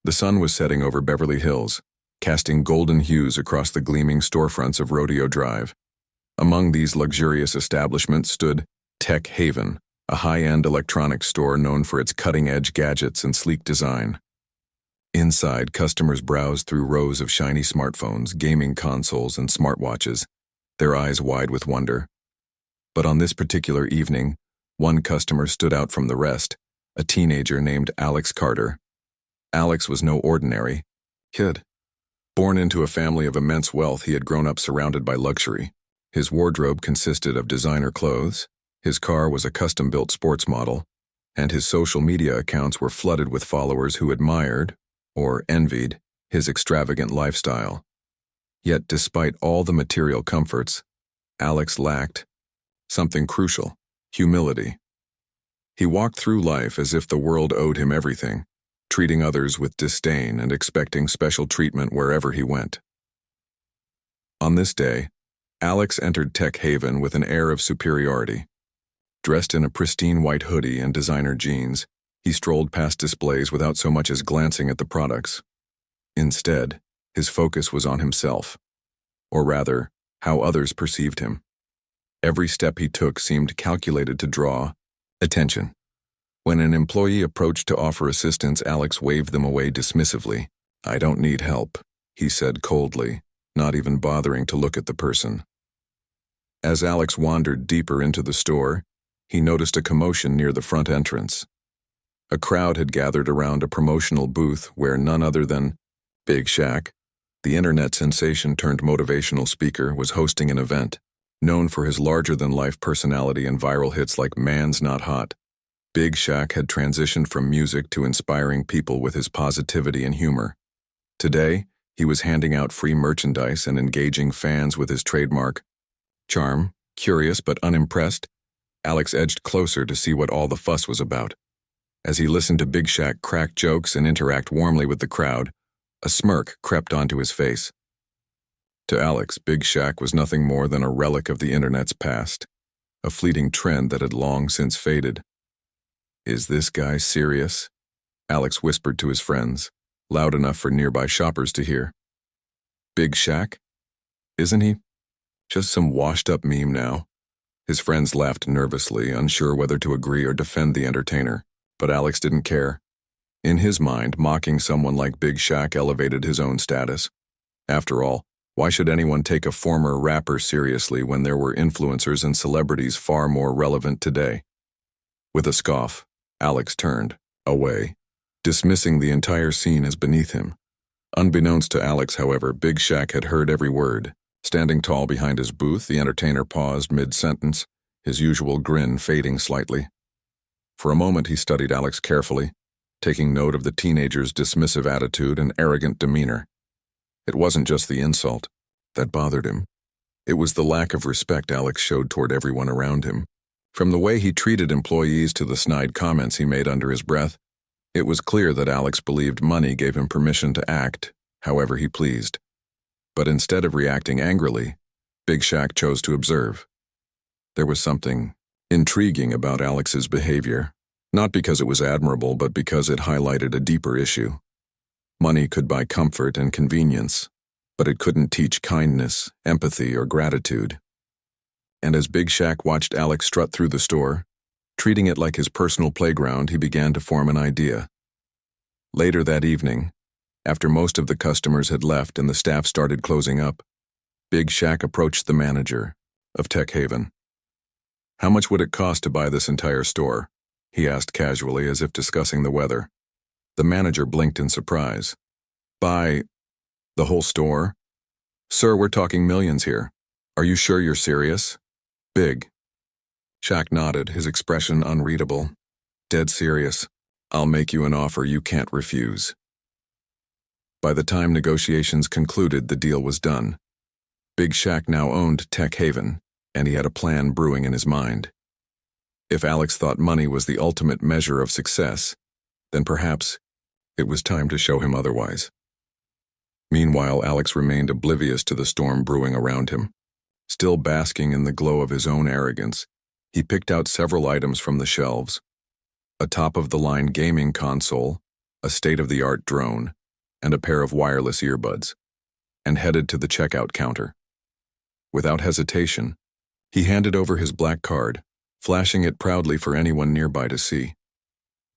The sun was setting over Beverly Hills, casting golden hues across the gleaming storefronts of Rodeo Drive. Among these luxurious establishments stood Tech Haven, a high-end electronics store known for its cutting-edge gadgets and sleek design. Inside, customers browsed through rows of shiny smartphones, gaming consoles, and smartwatches, their eyes wide with wonder. But on this particular evening, one customer stood out from the rest, a teenager named Alex Carter. Alex was no ordinary kid. Born into a family of immense wealth, he had grown up surrounded by luxury. His wardrobe consisted of designer clothes, his car was a custom-built sports model, and his social media accounts were flooded with followers who admired, or envied, his extravagant lifestyle. Yet despite all the material comforts, Alex lacked something crucial: humility. He walked through life as if the world owed him everything, treating others with disdain and expecting special treatment wherever he went. On this day, Alex entered Tech Haven with an air of superiority. Dressed in a pristine white hoodie and designer jeans, he strolled past displays without so much as glancing at the products. Instead, his focus was on himself, or rather, how others perceived him. Every step he took seemed calculated to draw attention. When an employee approached to offer assistance, Alex waved them away dismissively. "I don't need help," he said coldly, not even bothering to look at the person. As Alex wandered deeper into the store, he noticed a commotion near the front entrance. A crowd had gathered around a promotional booth where none other than Big Shaq, the internet sensation turned motivational speaker, was hosting an event. Known for his larger-than-life personality and viral hits like "Man's Not Hot," Big Shaq had transitioned from music to inspiring people with his positivity and humor. Today, he was handing out free merchandise and engaging fans with his trademark charm. Curious but unimpressed, Alex edged closer to see what all the fuss was about. As he listened to Big Shaq crack jokes and interact warmly with the crowd, a smirk crept onto his face. To Alex, Big Shaq was nothing more than a relic of the internet's past, a fleeting trend that had long since faded. "Is this guy serious?" Alex whispered to his friends, loud enough for nearby shoppers to hear. "Big Shaq? Isn't he just some washed-up meme now?" His friends laughed nervously, unsure whether to agree or defend the entertainer, but Alex didn't care. In his mind, mocking someone like Big Shaq elevated his own status. After all, why should anyone take a former rapper seriously when there were influencers and celebrities far more relevant today? With a scoff, Alex turned away, dismissing the entire scene as beneath him. Unbeknownst to Alex, however, Big Shaq had heard every word. Standing tall behind his booth, the entertainer paused mid-sentence, his usual grin fading slightly. For a moment he studied Alex carefully, taking note of the teenager's dismissive attitude and arrogant demeanor. It wasn't just the insult that bothered him. It was the lack of respect Alex showed toward everyone around him. From the way he treated employees to the snide comments he made under his breath, it was clear that Alex believed money gave him permission to act however he pleased. But instead of reacting angrily, Big Shaq chose to observe. There was something intriguing about Alex's behavior, not because it was admirable, but because it highlighted a deeper issue. Money could buy comfort and convenience, but it couldn't teach kindness, empathy, or gratitude. And as Big Shaq watched Alex strut through the store, treating it like his personal playground, he began to form an idea. Later that evening, after most of the customers had left and the staff started closing up, Big Shaq approached the manager of Tech Haven. "How much would it cost to buy this entire store?" he asked casually, as if discussing the weather. The manager blinked in surprise. "Buy the whole store? Sir, we're talking millions here. Are you sure you're serious?" "Big." Shaq nodded, his expression unreadable. "Dead serious. I'll make you an offer you can't refuse." By the time negotiations concluded, the deal was done. Big Shaq now owned Tech Haven, and he had a plan brewing in his mind. If Alex thought money was the ultimate measure of success, then perhaps it was time to show him otherwise. Meanwhile, Alex remained oblivious to the storm brewing around him. Still basking in the glow of his own arrogance, he picked out several items from the shelves: a top-of-the-line gaming console, a state-of-the-art drone, and a pair of wireless earbuds, and headed to the checkout counter. Without hesitation, he handed over his black card, flashing it proudly for anyone nearby to see.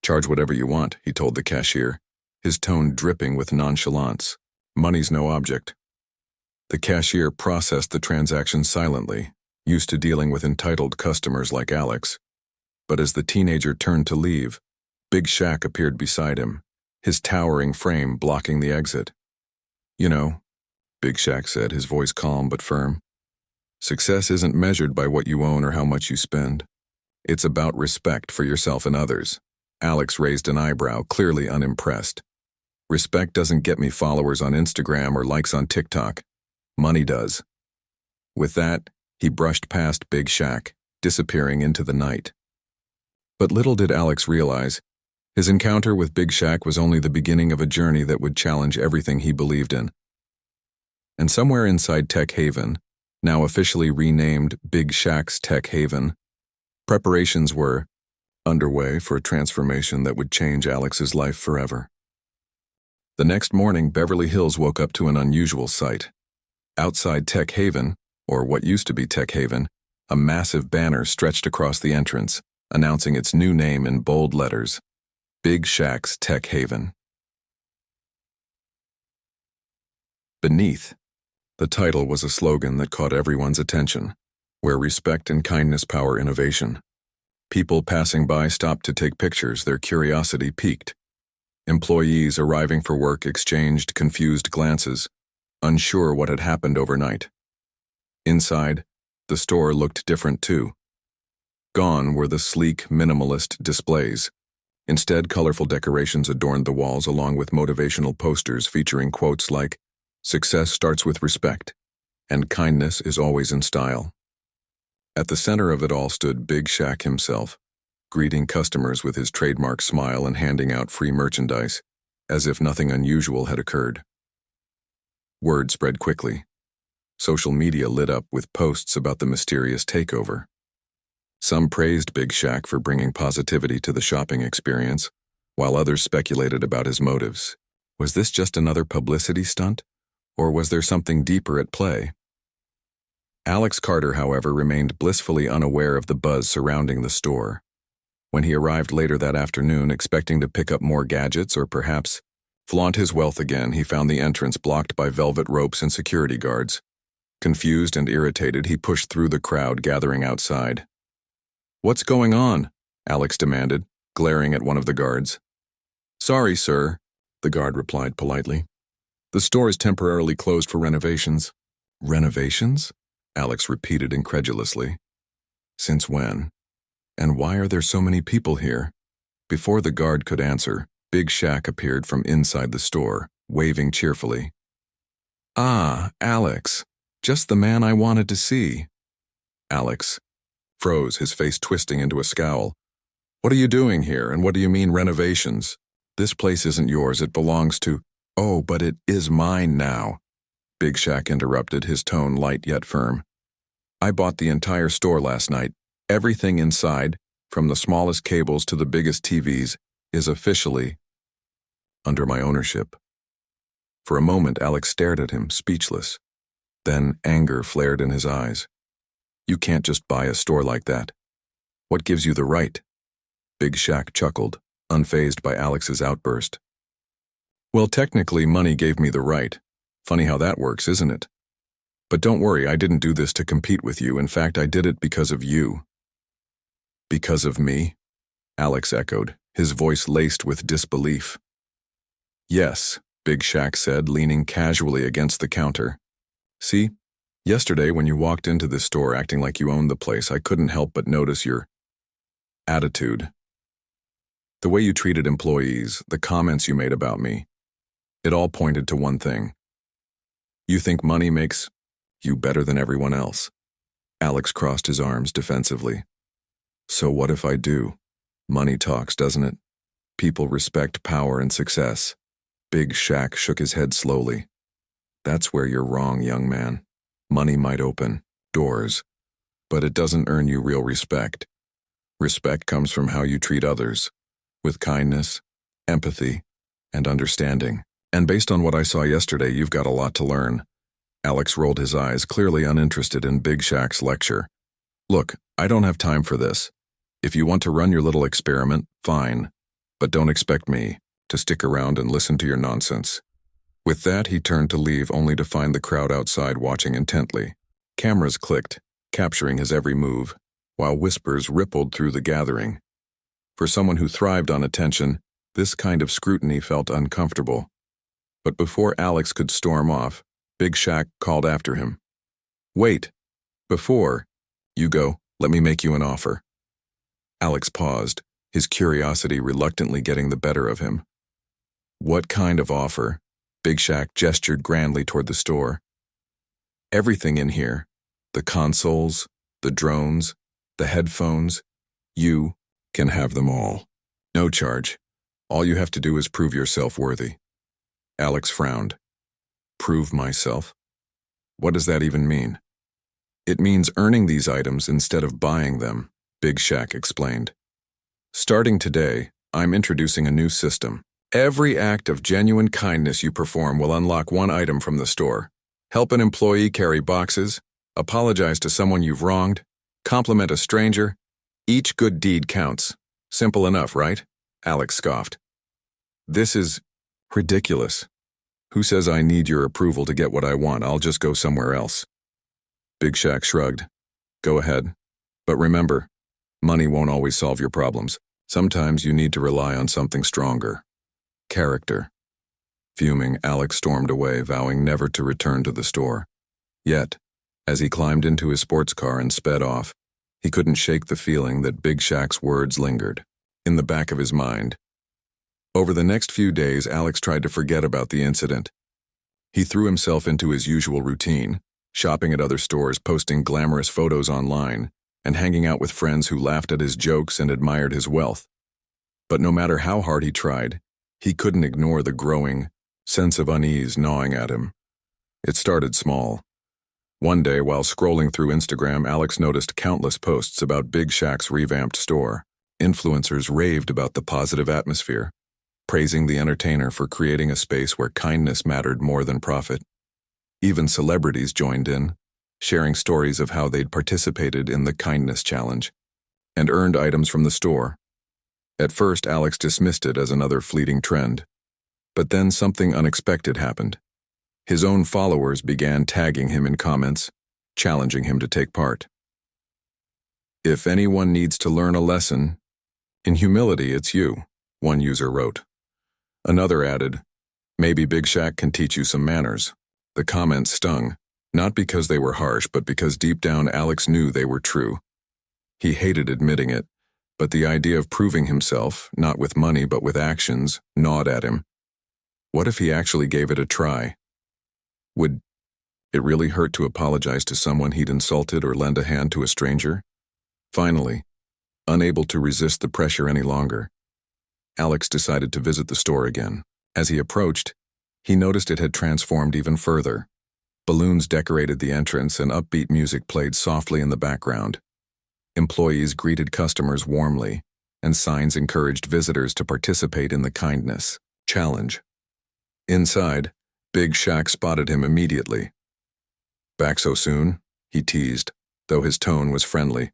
"Charge whatever you want," he told the cashier, his tone dripping with nonchalance. "Money's no object." The cashier processed the transaction silently, used to dealing with entitled customers like Alex. But as the teenager turned to leave, Big Shaq appeared beside him, his towering frame blocking the exit. "You know," Big Shaq said, his voice calm but firm, "success isn't measured by what you own or how much you spend. It's about respect for yourself and others." Alex raised an eyebrow, clearly unimpressed. "Respect doesn't get me followers on Instagram or likes on TikTok. Money does." With that, he brushed past Big Shaq, disappearing into the night. But little did Alex realize, his encounter with Big Shaq was only the beginning of a journey that would challenge everything he believed in. And somewhere inside Tech Haven, now officially renamed Big Shaq's Tech Haven, preparations were underway for a transformation that would change Alex's life forever. The next morning, Beverly Hills woke up to an unusual sight. Outside Tech Haven, or what used to be Tech Haven, a massive banner stretched across the entrance, announcing its new name in bold letters: Big Shaq's Tech Haven. Beneath, the title was a slogan that caught everyone's attention: "Where respect and kindness power innovation." People passing by stopped to take pictures, their curiosity piqued. Employees arriving for work exchanged confused glances, unsure what had happened overnight. Inside, the store looked different too. Gone were the sleek, minimalist displays. Instead, colorful decorations adorned the walls along with motivational posters featuring quotes like, "Success starts with respect," and "Kindness is always in style." At the center of it all stood Big Shaq himself, greeting customers with his trademark smile and handing out free merchandise, as if nothing unusual had occurred. Word spread quickly. Social media lit up with posts about the mysterious takeover. Some praised Big Shaq for bringing positivity to the shopping experience, while others speculated about his motives. Was this just another publicity stunt, or was there something deeper at play? Alex Carter, however, remained blissfully unaware of the buzz surrounding the store. When he arrived later that afternoon, expecting to pick up more gadgets or perhaps flaunt his wealth again, he found the entrance blocked by velvet ropes and security guards. Confused and irritated, he pushed through the crowd gathering outside. "What's going on?" Alex demanded, glaring at one of the guards. "Sorry, sir," the guard replied politely. "The store is temporarily closed for renovations." "Renovations?" Alex repeated incredulously. "Since when? And why are there so many people here?" Before the guard could answer, Big Shaq appeared from inside the store, waving cheerfully. "Ah, Alex, just the man I wanted to see." Alex froze, his face twisting into a scowl. "What are you doing here, and what do you mean renovations? This place isn't yours, it belongs to—" "Oh, but it is mine now," Big Shaq interrupted, his tone light yet firm. "I bought the entire store last night. Everything inside, from the smallest cables to the biggest TVs, is officially under my ownership." For a moment, Alex stared at him, speechless. Then anger flared in his eyes. "You can't just buy a store like that. What gives you the right?" Big Shaq chuckled, unfazed by Alex's outburst. "Well, technically, money gave me the right. Funny how that works, isn't it? But don't worry, I didn't do this to compete with you. In fact, I did it because of you." "Because of me?" Alex echoed, his voice laced with disbelief. "Yes," Big Shaq said, leaning casually against the counter. "See, yesterday when you walked into this store acting like you owned the place, I couldn't help but notice your attitude. The way you treated employees, the comments you made about me, it all pointed to one thing. You think money makes you better than everyone else." Alex crossed his arms defensively. "So what if I do? Money talks, doesn't it? People respect power and success." Big Shaq shook his head slowly. "That's where you're wrong, young man. Money might open doors, but it doesn't earn you real respect. Respect comes from how you treat others, with kindness, empathy, and understanding. And based on what I saw yesterday, you've got a lot to learn. Alex rolled his eyes, clearly uninterested in Big Shaq's lecture. Look, I don't have time for this. If you want to run your little experiment, fine. But don't expect me to stick around and listen to your nonsense. With that, he turned to leave, only to find the crowd outside watching intently. Cameras clicked, capturing his every move, while whispers rippled through the gathering. For someone who thrived on attention, this kind of scrutiny felt uncomfortable. But before Alex could storm off, Big Shaq called after him. Wait. Before you go, let me make you an offer. Alex paused, his curiosity reluctantly getting the better of him. What kind of offer? Big Shaq gestured grandly toward the store. Everything in here. The consoles, the drones, the headphones. You can have them all. No charge. All you have to do is prove yourself worthy. Alex frowned. Prove myself? What does that even mean? It means earning these items instead of buying them, Big Shaq explained. Starting today, I'm introducing a new system. Every act of genuine kindness you perform will unlock one item from the store. Help an employee carry boxes, apologize to someone you've wronged, compliment a stranger. Each good deed counts. Simple enough, right? Alex scoffed. This is ridiculous. Who says I need your approval to get what I want? I'll just go somewhere else. Big Shaq shrugged. Go ahead. But remember, money won't always solve your problems. Sometimes you need to rely on something stronger. Character. Fuming, Alex stormed away, vowing never to return to the store. Yet, as he climbed into his sports car and sped off, he couldn't shake the feeling that Big Shaq's words lingered in the back of his mind. Over the next few days, Alex tried to forget about the incident. He threw himself into his usual routine, shopping at other stores, posting glamorous photos online, and hanging out with friends who laughed at his jokes and admired his wealth. But no matter how hard he tried, he couldn't ignore the growing sense of unease gnawing at him. It started small. One day, while scrolling through Instagram, Alex noticed countless posts about Big Shaq's revamped store. Influencers raved about the positive atmosphere, praising the entertainer for creating a space where kindness mattered more than profit. Even celebrities joined in, sharing stories of how they'd participated in the kindness challenge and earned items from the store. At first, Alex dismissed it as another fleeting trend. But then something unexpected happened. His own followers began tagging him in comments, challenging him to take part. If anyone needs to learn a lesson, in humility it's you, one user wrote. Another added, maybe Big Shaq can teach you some manners. The comments stung, not because they were harsh, but because deep down Alex knew they were true. He hated admitting it, but the idea of proving himself, not with money but with actions, gnawed at him. What if he actually gave it a try? Would it really hurt to apologize to someone he'd insulted or lend a hand to a stranger? Finally, unable to resist the pressure any longer, Alex decided to visit the store again. As he approached, he noticed it had transformed even further. Balloons decorated the entrance and upbeat music played softly in the background. Employees greeted customers warmly, and signs encouraged visitors to participate in the kindness challenge. Inside, Big Shaq spotted him immediately. Back so soon? He teased, though his tone was friendly.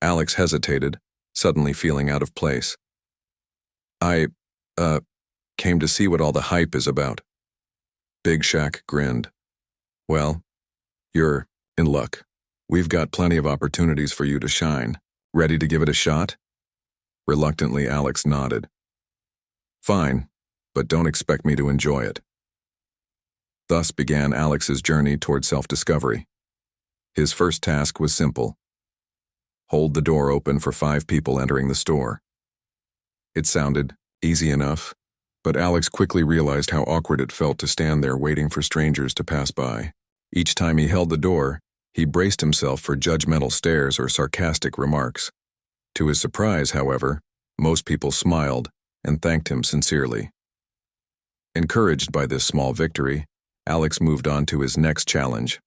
Alex hesitated, suddenly feeling out of place. I came to see what all the hype is about. Big Shaq grinned. Well, you're in luck. We've got plenty of opportunities for you to shine. Ready to give it a shot? Reluctantly, Alex nodded. Fine, but don't expect me to enjoy it. Thus began Alex's journey toward self-discovery. His first task was simple. Hold the door open for 5 people entering the store. It sounded easy enough, but Alex quickly realized how awkward it felt to stand there waiting for strangers to pass by. Each time he held the door, he braced himself for judgmental stares or sarcastic remarks. To his surprise, however, most people smiled and thanked him sincerely. Encouraged by this small victory, Alex moved on to his next challenge,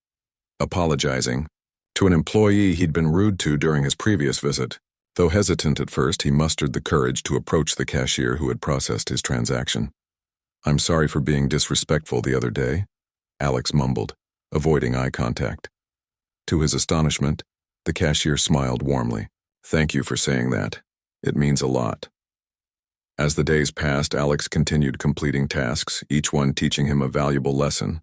apologizing to an employee he'd been rude to during his previous visit. Though hesitant at first, he mustered the courage to approach the cashier who had processed his transaction. I'm sorry for being disrespectful the other day, Alex mumbled, avoiding eye contact. To his astonishment, the cashier smiled warmly. Thank you for saying that. It means a lot. As the days passed, Alex continued completing tasks, each one teaching him a valuable lesson.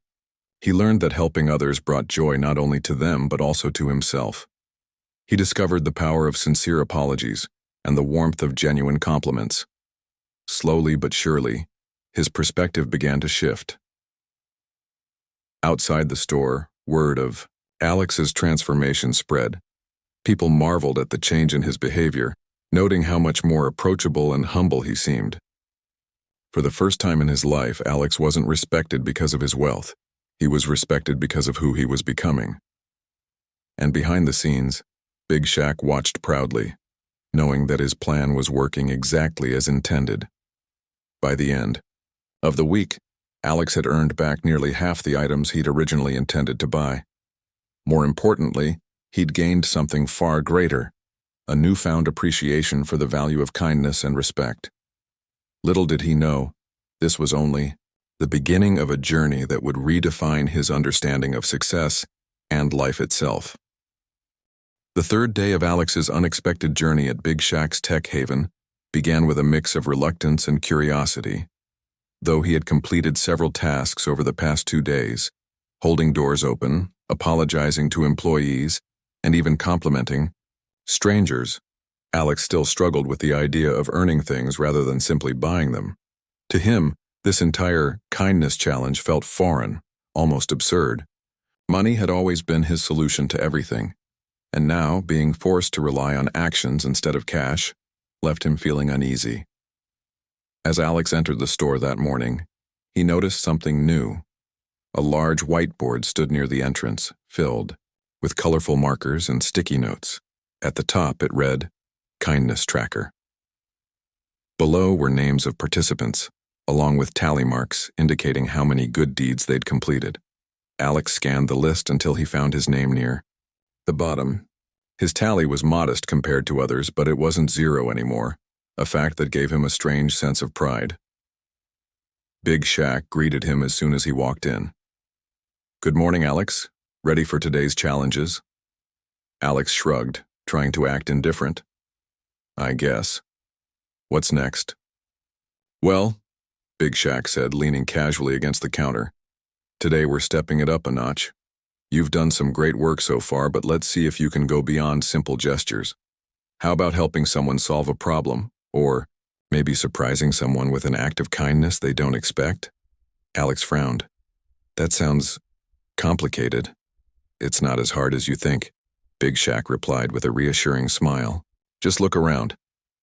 He learned that helping others brought joy not only to them but also to himself. He discovered the power of sincere apologies and the warmth of genuine compliments. Slowly but surely, his perspective began to shift. Outside the store, word of Alex's transformation spread. People marveled at the change in his behavior, noting how much more approachable and humble he seemed. For the first time in his life, Alex wasn't respected because of his wealth. He was respected because of who he was becoming. And behind the scenes, Big Shaq watched proudly, knowing that his plan was working exactly as intended. By the end of the week, Alex had earned back nearly half the items he'd originally intended to buy. More importantly, he'd gained something far greater, a newfound appreciation for the value of kindness and respect. Little did he know, this was only the beginning of a journey that would redefine his understanding of success and life itself. The third day of Alex's unexpected journey at Big Shaq's tech haven began with a mix of reluctance and curiosity. Though he had completed several tasks over the past 2 days, holding doors open, apologizing to employees, and even complimenting strangers, Alex still struggled with the idea of earning things rather than simply buying them. To him, this entire kindness challenge felt foreign, almost absurd. Money had always been his solution to everything, and now, being forced to rely on actions instead of cash, left him feeling uneasy. As Alex entered the store that morning, he noticed something new. A large whiteboard stood near the entrance, filled with colorful markers and sticky notes. At the top, it read, Kindness Tracker. Below were names of participants, along with tally marks indicating how many good deeds they'd completed. Alex scanned the list until he found his name near the bottom. His tally was modest compared to others, but it wasn't 0 anymore, a fact that gave him a strange sense of pride. Big Shaq greeted him as soon as he walked in. Good morning, Alex. Ready for today's challenges? Alex shrugged, trying to act indifferent. I guess. What's next? Well, Big Shaq said, leaning casually against the counter. Today we're stepping it up a notch. You've done some great work so far, but let's see if you can go beyond simple gestures. How about helping someone solve a problem, or maybe surprising someone with an act of kindness they don't expect? Alex frowned. That sounds complicated. It's not as hard as you think, Big Shaq replied with a reassuring smile. Just look around.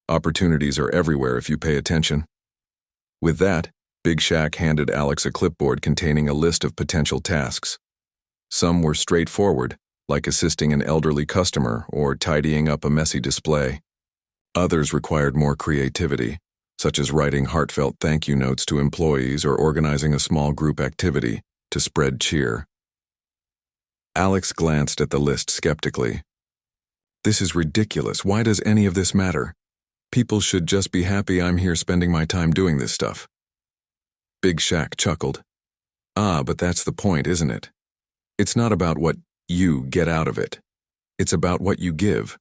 Opportunities are everywhere if you pay attention. With that, Big Shaq handed Alex a clipboard containing a list of potential tasks. Some were straightforward, like assisting an elderly customer or tidying up a messy display. Others required more creativity, such as writing heartfelt thank you notes to employees or organizing a small group activity to spread cheer. Alex glanced at the list skeptically. This is ridiculous. Why does any of this matter? People should just be happy I'm here spending my time doing this stuff. Big Shaq chuckled. But that's the point, isn't it? It's not about what you get out of it. It's about what you give.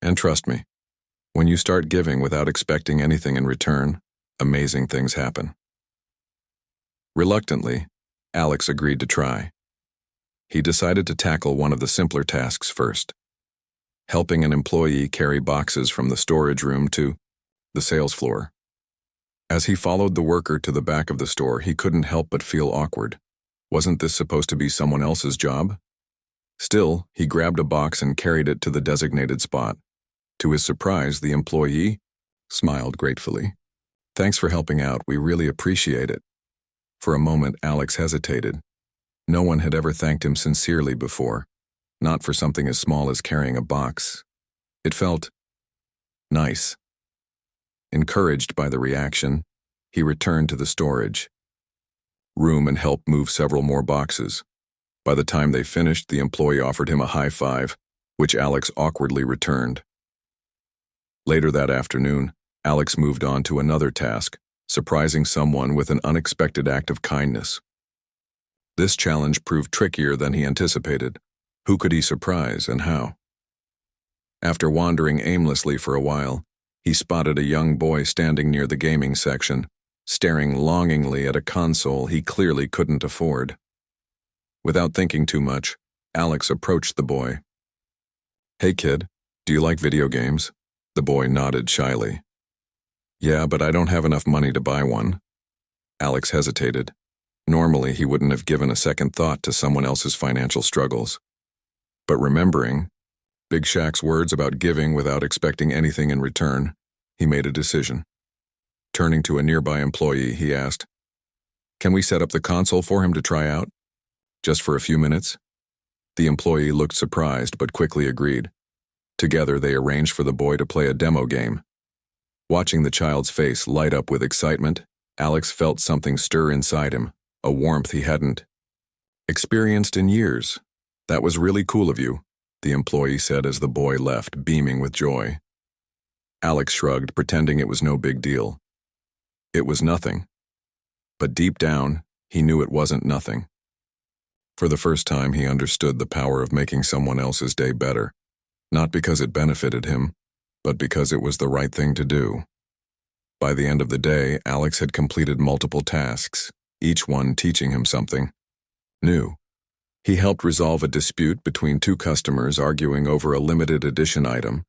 And trust me, when you start giving without expecting anything in return, amazing things happen. Reluctantly, Alex agreed to try. He decided to tackle one of the simpler tasks first, helping an employee carry boxes from the storage room to the sales floor. As he followed the worker to the back of the store, he couldn't help but feel awkward. Wasn't this supposed to be someone else's job? Still, he grabbed a box and carried it to the designated spot. To his surprise, the employee smiled gratefully. Thanks for helping out, we really appreciate it. For a moment, Alex hesitated. No one had ever thanked him sincerely before, not for something as small as carrying a box. It felt nice. Encouraged by the reaction, he returned to the storage room and helped move several more boxes. By the time they finished, the employee offered him a high five, which Alex awkwardly returned. Later that afternoon, Alex moved on to another task, surprising someone with an unexpected act of kindness. This challenge proved trickier than he anticipated. Who could he surprise and how? After wandering aimlessly for a while, he spotted a young boy standing near the gaming section, staring longingly at a console he clearly couldn't afford. Without thinking too much, Alex approached the boy. "Hey kid, do you like video games?" The boy nodded shyly. "Yeah, but I don't have enough money to buy one." Alex hesitated. Normally, he wouldn't have given a second thought to someone else's financial struggles. But remembering Big Shaq's words about giving without expecting anything in return, he made a decision. Turning to a nearby employee, he asked, "Can we set up the console for him to try out? Just for a few minutes?" The employee looked surprised but quickly agreed. Together, they arranged for the boy to play a demo game. Watching the child's face light up with excitement, Alex felt something stir inside him, a warmth he hadn't experienced in years. "That was really cool of you," the employee said as the boy left, beaming with joy. Alex shrugged, pretending it was no big deal. It was nothing. But deep down, he knew it wasn't nothing. For the first time, he understood the power of making someone else's day better, not because it benefited him, but because it was the right thing to do. By the end of the day, Alex had completed multiple tasks, each one teaching him something new. He helped resolve a dispute between two customers arguing over a limited edition item,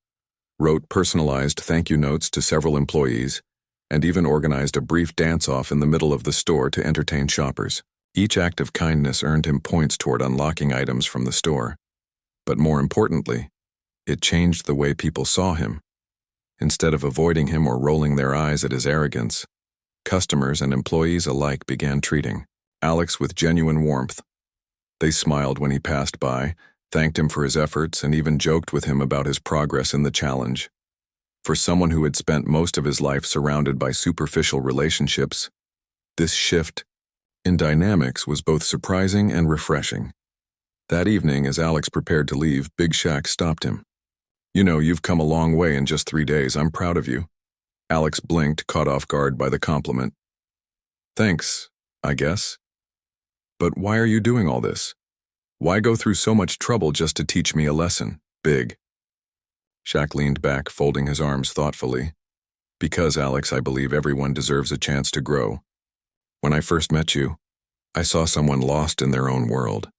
wrote personalized thank you notes to several employees, and even organized a brief dance-off in the middle of the store to entertain shoppers. Each act of kindness earned him points toward unlocking items from the store. But more importantly, it changed the way people saw him. Instead of avoiding him or rolling their eyes at his arrogance, customers and employees alike began treating Alex with genuine warmth. They smiled when he passed by, thanked him for his efforts, and even joked with him about his progress in the challenge. For someone who had spent most of his life surrounded by superficial relationships, this shift in dynamics was both surprising and refreshing. That evening, as Alex prepared to leave, Big Shaq stopped him. "You know, you've come a long way in just 3 days. I'm proud of you." Alex blinked, caught off guard by the compliment. "Thanks, I guess. But why are you doing all this? Why go through so much trouble just to teach me a lesson, Big?" Shaq leaned back, folding his arms thoughtfully. "Because, Alex, I believe everyone deserves a chance to grow. When I first met you, I saw someone lost in their own world,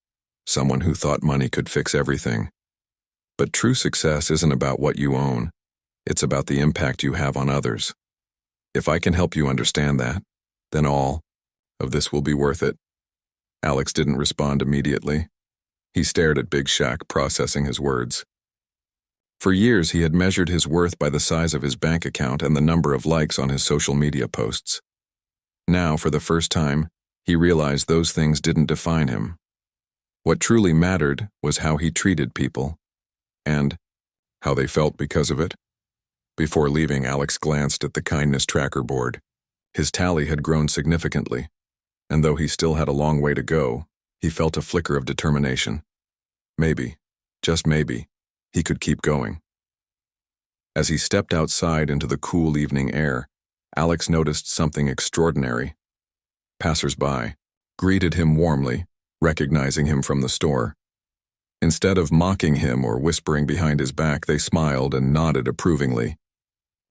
someone who thought money could fix everything. But true success isn't about what you own. It's about the impact you have on others. If I can help you understand that, then all of this will be worth it." Alex didn't respond immediately. He stared at Big Shaq, processing his words. For years, he had measured his worth by the size of his bank account and the number of likes on his social media posts. Now, for the first time, he realized those things didn't define him. What truly mattered was how he treated people, and how they felt because of it. Before leaving, Alex glanced at the kindness tracker board. His tally had grown significantly, and though he still had a long way to go, he felt a flicker of determination. Maybe, just maybe, he could keep going. As he stepped outside into the cool evening air, Alex noticed something extraordinary. Passers-by greeted him warmly, recognizing him from the store. Instead of mocking him or whispering behind his back, they smiled and nodded approvingly.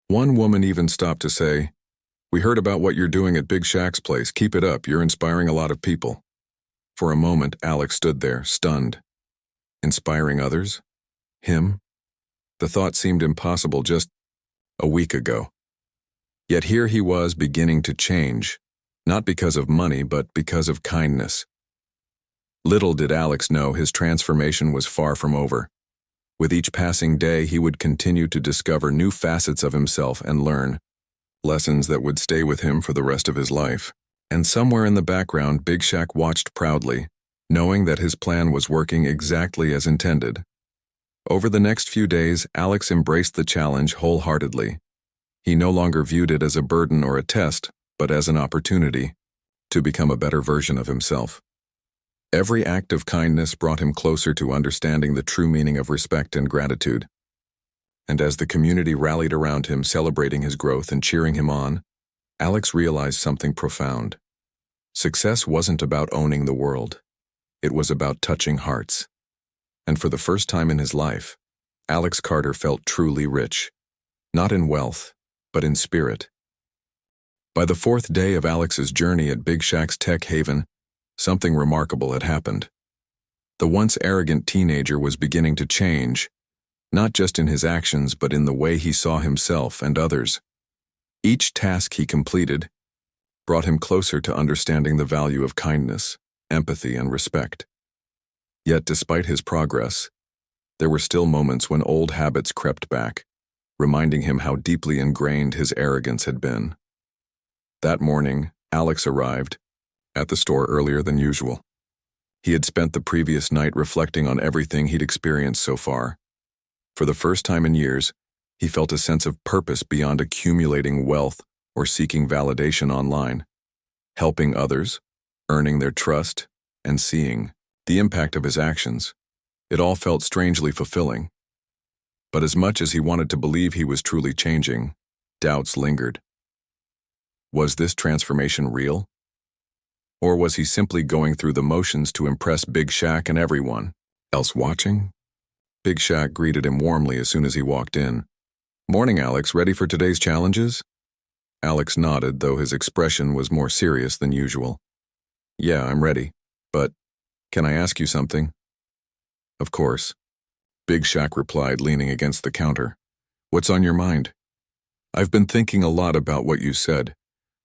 One woman even stopped to say, "We heard about what you're doing at Big Shaq's place. Keep it up. You're inspiring a lot of people." For a moment, Alex stood there, stunned. Inspiring others? Him? The thought seemed impossible just a week ago. Yet here he was beginning to change, not because of money, but because of kindness. Little did Alex know his transformation was far from over. With each passing day, he would continue to discover new facets of himself and learn lessons that would stay with him for the rest of his life. And somewhere in the background, Big Shaq watched proudly, knowing that his plan was working exactly as intended. Over the next few days, Alex embraced the challenge wholeheartedly. He no longer viewed it as a burden or a test, but as an opportunity to become a better version of himself. Every act of kindness brought him closer to understanding the true meaning of respect and gratitude. And as the community rallied around him, celebrating his growth and cheering him on, Alex realized something profound. Success wasn't about owning the world. It was about touching hearts. And for the first time in his life, Alex Carter felt truly rich. Not in wealth, but in spirit. By the fourth day of Alex's journey at Big Shaq's tech haven, something remarkable had happened. The once arrogant teenager was beginning to change, not just in his actions but in the way he saw himself and others. Each task he completed brought him closer to understanding the value of kindness, empathy, and respect. Yet despite his progress, there were still moments when old habits crept back, reminding him how deeply ingrained his arrogance had been. That morning, Alex arrived at the store earlier than usual. He had spent the previous night reflecting on everything he'd experienced so far. For the first time in years, he felt a sense of purpose beyond accumulating wealth or seeking validation online. Helping others, earning their trust, and seeing the impact of his actions. It all felt strangely fulfilling. But as much as he wanted to believe he was truly changing, doubts lingered. Was this transformation real? Or was he simply going through the motions to impress Big Shaq and everyone else watching? Big Shaq greeted him warmly as soon as he walked in. "Morning, Alex. Ready for today's challenges?" Alex nodded, though his expression was more serious than usual. "Yeah, I'm ready. But can I ask you something?" "Of course." Big Shaq replied, leaning against the counter. "What's on your mind?" "I've been thinking a lot about what you said,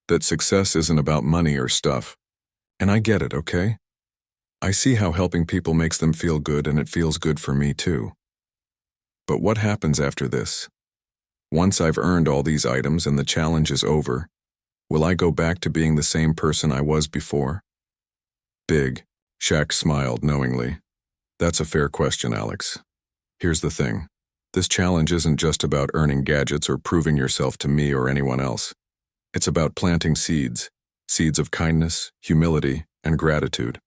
that success isn't about money or stuff. And I get it, okay? I see how helping people makes them feel good, and it feels good for me too. But what happens after this? Once I've earned all these items and the challenge is over, will I go back to being the same person I was before?" Big Shaq smiled knowingly. "That's a fair question, Alex. Here's the thing. This challenge isn't just about earning gadgets or proving yourself to me or anyone else. It's about planting seeds of kindness, humility, and gratitude.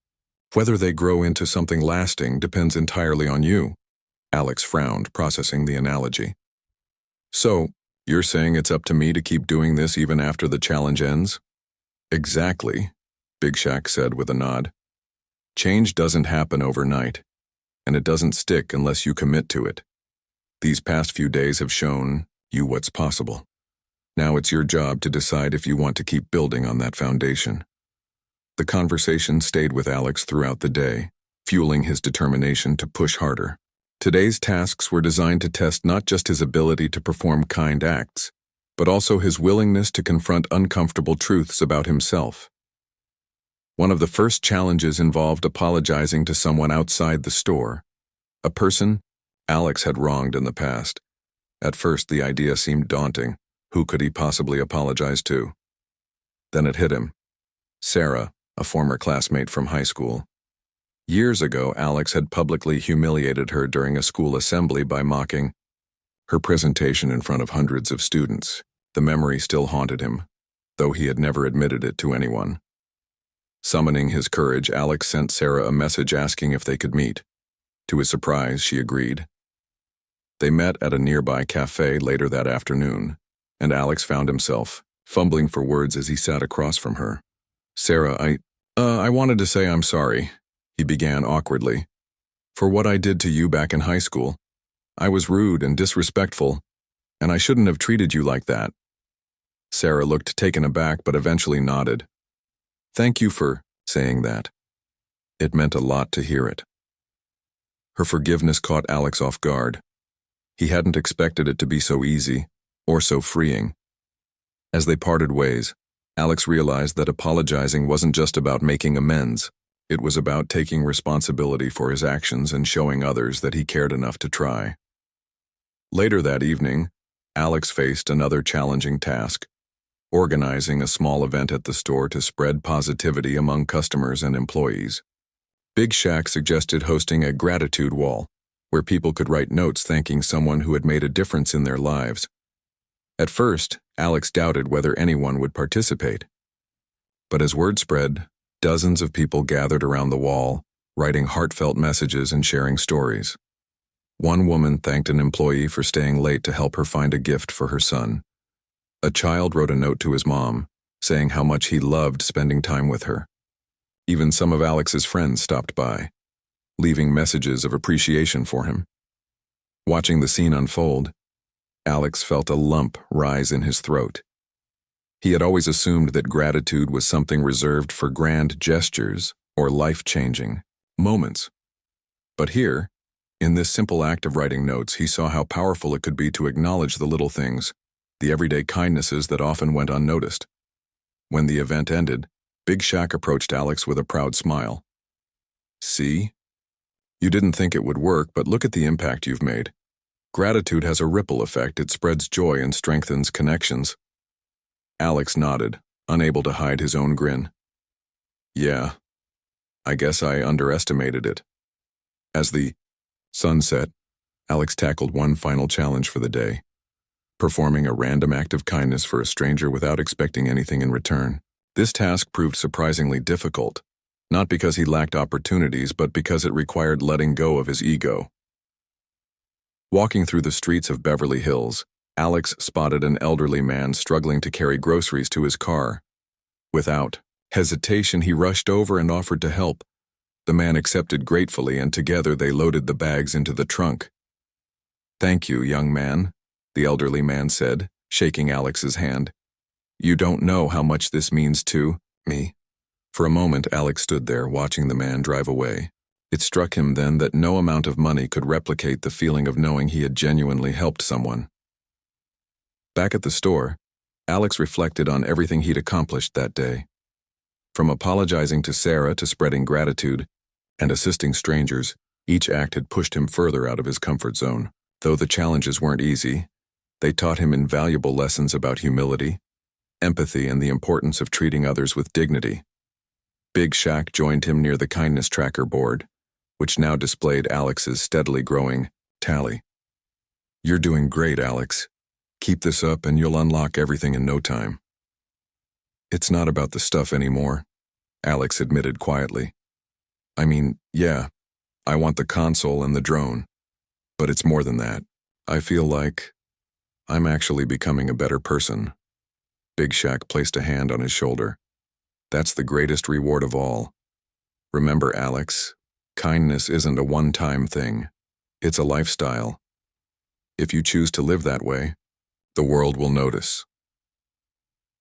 Whether they grow into something lasting depends entirely on you." Alex frowned, processing the analogy. "So, you're saying it's up to me to keep doing this even after the challenge ends?" "Exactly," Big Shaq said with a nod. "Change doesn't happen overnight, and it doesn't stick unless you commit to it. These past few days have shown you what's possible. Now it's your job to decide if you want to keep building on that foundation." The conversation stayed with Alex throughout the day, fueling his determination to push harder. Today's tasks were designed to test not just his ability to perform kind acts, but also his willingness to confront uncomfortable truths about himself. One of the first challenges involved apologizing to someone outside the store, a person Alex had wronged in the past. At first, the idea seemed daunting. Who could he possibly apologize to? Then it hit him. Sarah, a former classmate from high school. Years ago, Alex had publicly humiliated her during a school assembly by mocking her presentation in front of hundreds of students. The memory still haunted him, though he had never admitted it to anyone. Summoning his courage, Alex sent Sarah a message asking if they could meet. To his surprise, she agreed. They met at a nearby cafe later that afternoon, and Alex found himself fumbling for words as he sat across from her. "Sarah, I wanted to say I'm sorry," he began awkwardly, "for what I did to you back in high school. I was rude and disrespectful, and I shouldn't have treated you like that." Sarah looked taken aback but eventually nodded. "Thank you for saying that. It meant a lot to hear it." Her forgiveness caught Alex off guard. He hadn't expected it to be so easy or so freeing. As they parted ways, Alex realized that apologizing wasn't just about making amends. It was about taking responsibility for his actions and showing others that he cared enough to try. Later that evening, Alex faced another challenging task, organizing a small event at the store to spread positivity among customers and employees. Big Shaq suggested hosting a gratitude wall, where people could write notes thanking someone who had made a difference in their lives. At first, Alex doubted whether anyone would participate. But as word spread, dozens of people gathered around the wall, writing heartfelt messages and sharing stories. One woman thanked an employee for staying late to help her find a gift for her son. A child wrote a note to his mom, saying how much he loved spending time with her. Even some of Alex's friends stopped by, leaving messages of appreciation for him. Watching the scene unfold, Alex felt a lump rise in his throat. He had always assumed that gratitude was something reserved for grand gestures or life-changing moments. But here, in this simple act of writing notes, he saw how powerful it could be to acknowledge the little things, the everyday kindnesses that often went unnoticed. When the event ended, Big Shaq approached Alex with a proud smile. "See? You didn't think it would work, but look at the impact you've made. Gratitude has a ripple effect. It spreads joy and strengthens connections." Alex nodded, unable to hide his own grin. "Yeah, I guess I underestimated it." As the sun set, Alex tackled one final challenge for the day, performing a random act of kindness for a stranger without expecting anything in return. This task proved surprisingly difficult, not because he lacked opportunities, but because it required letting go of his ego. Walking through the streets of Beverly Hills, Alex spotted an elderly man struggling to carry groceries to his car. Without hesitation, he rushed over and offered to help. The man accepted gratefully, and together they loaded the bags into the trunk. "Thank you, young man," the elderly man said, shaking Alex's hand. "You don't know how much this means to me." For a moment, Alex stood there, watching the man drive away. It struck him then that no amount of money could replicate the feeling of knowing he had genuinely helped someone. Back at the store, Alex reflected on everything he'd accomplished that day. From apologizing to Sarah to spreading gratitude and assisting strangers, each act had pushed him further out of his comfort zone. Though the challenges weren't easy, they taught him invaluable lessons about humility, empathy, and the importance of treating others with dignity. Big Shaq joined him near the kindness tracker board, which now displayed Alex's steadily growing tally. "You're doing great, Alex. Keep this up and you'll unlock everything in no time." "It's not about the stuff anymore," Alex admitted quietly. "I mean, yeah, I want the console and the drone, but it's more than that. I feel like I'm actually becoming a better person." Big Shaq placed a hand on his shoulder. "That's the greatest reward of all. Remember, Alex, kindness isn't a one-time thing. It's a lifestyle. If you choose to live that way, the world will notice."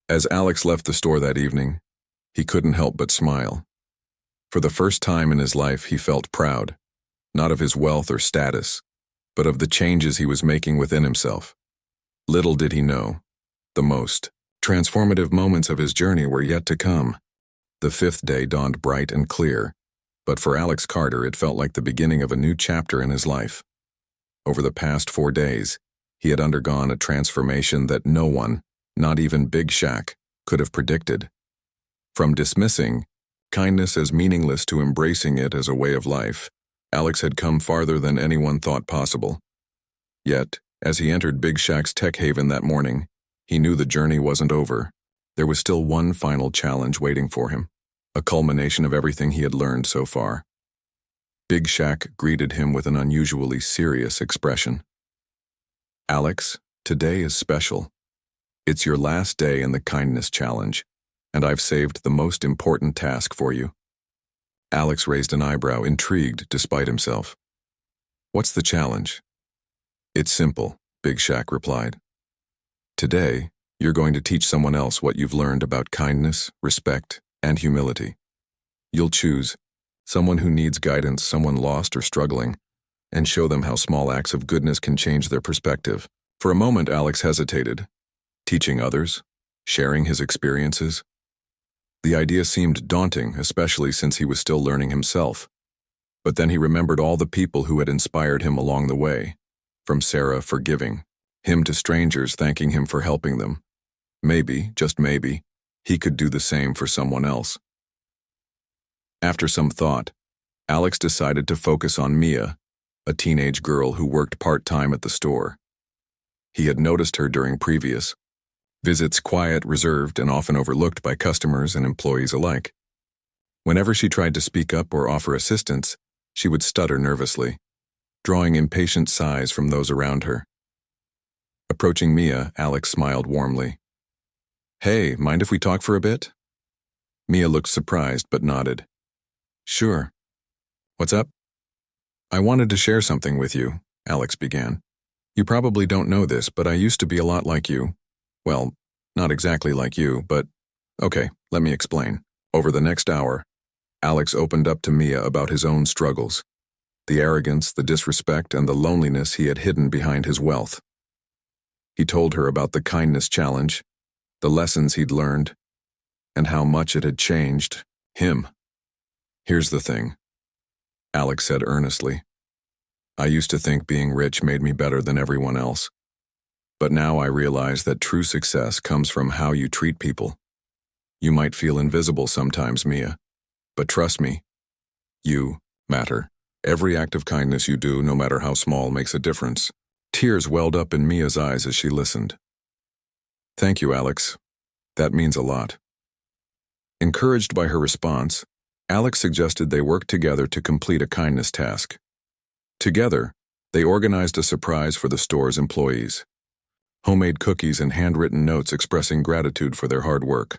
As Alex left the store that evening, he couldn't help but smile. For the first time in his life, he felt proud, not of his wealth or status, but of the changes he was making within himself. Little did he know, the most transformative moments of his journey were yet to come. The fifth day dawned bright and clear, but for Alex Carter, it felt like the beginning of a new chapter in his life. Over the past 4 days, he had undergone a transformation that no one, not even Big Shaq, could have predicted. From dismissing kindness as meaningless to embracing it as a way of life, Alex had come farther than anyone thought possible. Yet, as he entered Big Shaq's tech haven that morning, he knew the journey wasn't over. There was still one final challenge waiting for him, a culmination of everything he had learned so far. Big Shaq greeted him with an unusually serious expression. "Alex, today is special. It's your last day in the kindness challenge, and I've saved the most important task for you." Alex raised an eyebrow, intrigued despite himself. "What's the challenge?" "It's simple," Big Shaq replied. "Today, you're going to teach someone else what you've learned about kindness, respect, and humility. You'll choose someone who needs guidance, someone lost or struggling, and show them how small acts of goodness can change their perspective." For a moment, Alex hesitated. Teaching others? Sharing his experiences? The idea seemed daunting, especially since he was still learning himself. But then he remembered all the people who had inspired him along the way, from Sarah forgiving him to strangers thanking him for helping them. Maybe, just maybe, he could do the same for someone else. After some thought, Alex decided to focus on Mia, a teenage girl who worked part-time at the store. He had noticed her during previous visits, quiet, reserved, and often overlooked by customers and employees alike. Whenever she tried to speak up or offer assistance, she would stutter nervously, drawing impatient sighs from those around her. Approaching Mia, Alex smiled warmly. Hey, mind if we talk for a bit? Mia looked surprised but nodded. Sure. What's up? I wanted to share something with you, Alex began. You probably don't know this, but I used to be a lot like you. Well, not exactly like you, but okay, let me explain. Over the next hour, Alex opened up to Mia about his own struggles, the arrogance, the disrespect, and the loneliness he had hidden behind his wealth. He told her about the kindness challenge, the lessons he'd learned, and how much it had changed him. Here's the thing, Alex said earnestly. I used to think being rich made me better than everyone else. But now I realize that true success comes from how you treat people. You might feel invisible sometimes, Mia, but trust me, you matter. Every act of kindness you do, no matter how small, makes a difference. Tears welled up in Mia's eyes as she listened. Thank you, Alex. That means a lot. Encouraged by her response, Alex suggested they work together to complete a kindness task. Together, they organized a surprise for the store's employees. Homemade cookies and handwritten notes expressing gratitude for their hard work.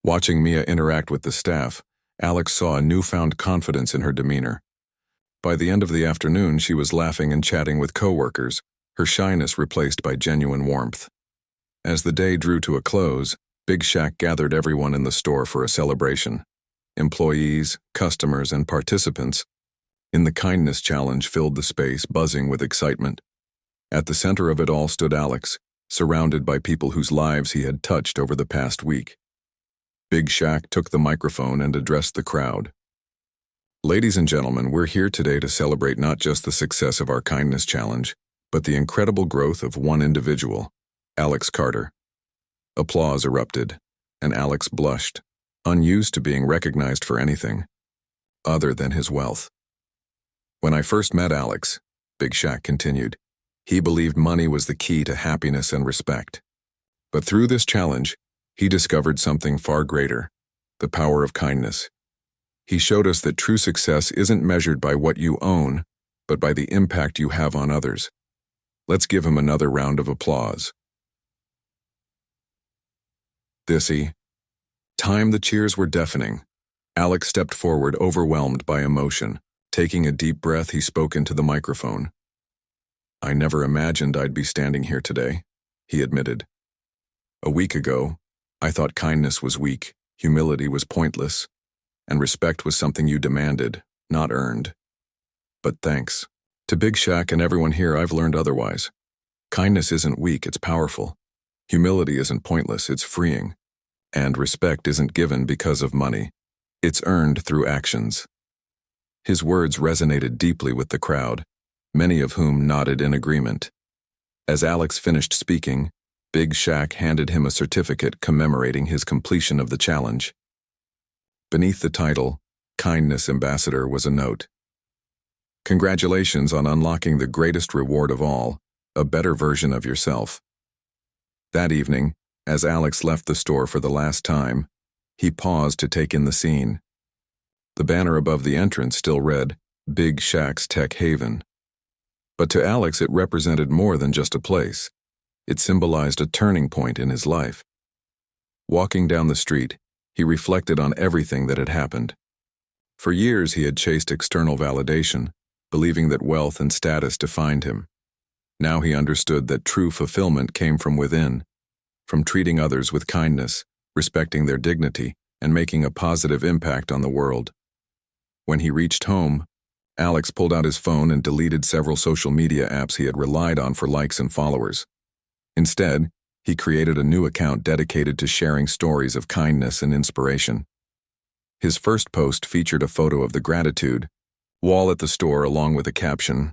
Watching Mia interact with the staff, Alex saw a newfound confidence in her demeanor. By the end of the afternoon, she was laughing and chatting with coworkers, her shyness replaced by genuine warmth. As the day drew to a close, Big Shaq gathered everyone in the store for a celebration. Employees, customers, and participants in the kindness challenge filled the space, buzzing with excitement. At the center of it all stood Alex, surrounded by people whose lives he had touched over the past week. Big Shaq took the microphone and addressed the crowd. Ladies and gentlemen, we're here today to celebrate not just the success of our kindness challenge, but the incredible growth of one individual, Alex Carter. Applause erupted, and Alex blushed, unused to being recognized for anything other than his wealth. When I first met Alex, Big Shaq continued, he believed money was the key to happiness and respect. But through this challenge, he discovered something far greater, the power of kindness. He showed us that true success isn't measured by what you own, but by the impact you have on others. Let's give him another round of applause. The cheers were deafening. Alex stepped forward, overwhelmed by emotion. Taking a deep breath, he spoke into the microphone. I never imagined I'd be standing here today, he admitted. A week ago, I thought kindness was weak, humility was pointless, and respect was something you demanded, not earned. But thanks to Big Shaq and everyone here, I've learned otherwise. Kindness isn't weak, it's powerful. Humility isn't pointless, it's freeing. And respect isn't given because of money. It's earned through actions. His words resonated deeply with the crowd, many of whom nodded in agreement. As Alex finished speaking, Big Shaq handed him a certificate commemorating his completion of the challenge. Beneath the title, Kindness Ambassador, was a note. Congratulations on unlocking the greatest reward of all, a better version of yourself. That evening, as Alex left the store for the last time, he paused to take in the scene. The banner above the entrance still read, Big Shaq's Tech Haven. But to Alex, it represented more than just a place. It symbolized a turning point in his life. Walking down the street, he reflected on everything that had happened. For years, he had chased external validation, believing that wealth and status defined him. Now he understood that true fulfillment came from within, from treating others with kindness, respecting their dignity, and making a positive impact on the world. When he reached home, Alex pulled out his phone and deleted several social media apps he had relied on for likes and followers. Instead, he created a new account dedicated to sharing stories of kindness and inspiration. His first post featured a photo of the gratitude wall at the store along with a caption,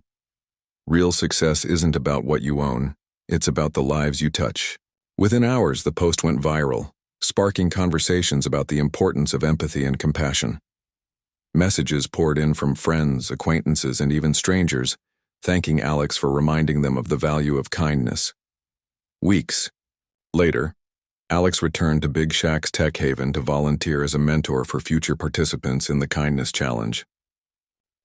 "Real success isn't about what you own, it's about the lives you touch." Within hours, the post went viral, sparking conversations about the importance of empathy and compassion. Messages poured in from friends, acquaintances, and even strangers, thanking Alex for reminding them of the value of kindness. Weeks later, Alex returned to Big Shaq's Tech Haven to volunteer as a mentor for future participants in the Kindness Challenge.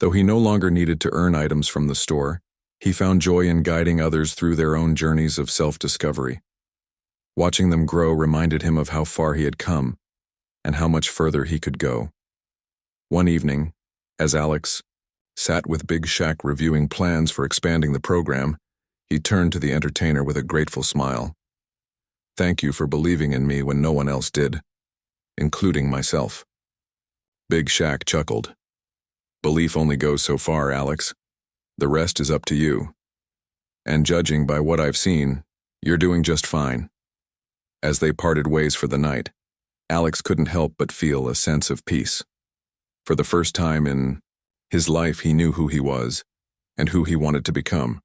Though he no longer needed to earn items from the store, he found joy in guiding others through their own journeys of self-discovery. Watching them grow reminded him of how far he had come and how much further he could go. One evening, as Alex sat with Big Shaq reviewing plans for expanding the program, he turned to the entertainer with a grateful smile. "Thank you for believing in me when no one else did, including myself." Big Shaq chuckled. "Belief only goes so far, Alex. The rest is up to you. And judging by what I've seen, you're doing just fine." As they parted ways for the night, Alex couldn't help but feel a sense of peace. For the first time in his life, he knew who he was and who he wanted to become.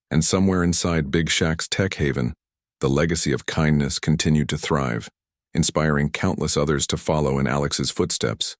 And somewhere inside Big Shaq's tech haven, the legacy of kindness continued to thrive, inspiring countless others to follow in Alex's footsteps.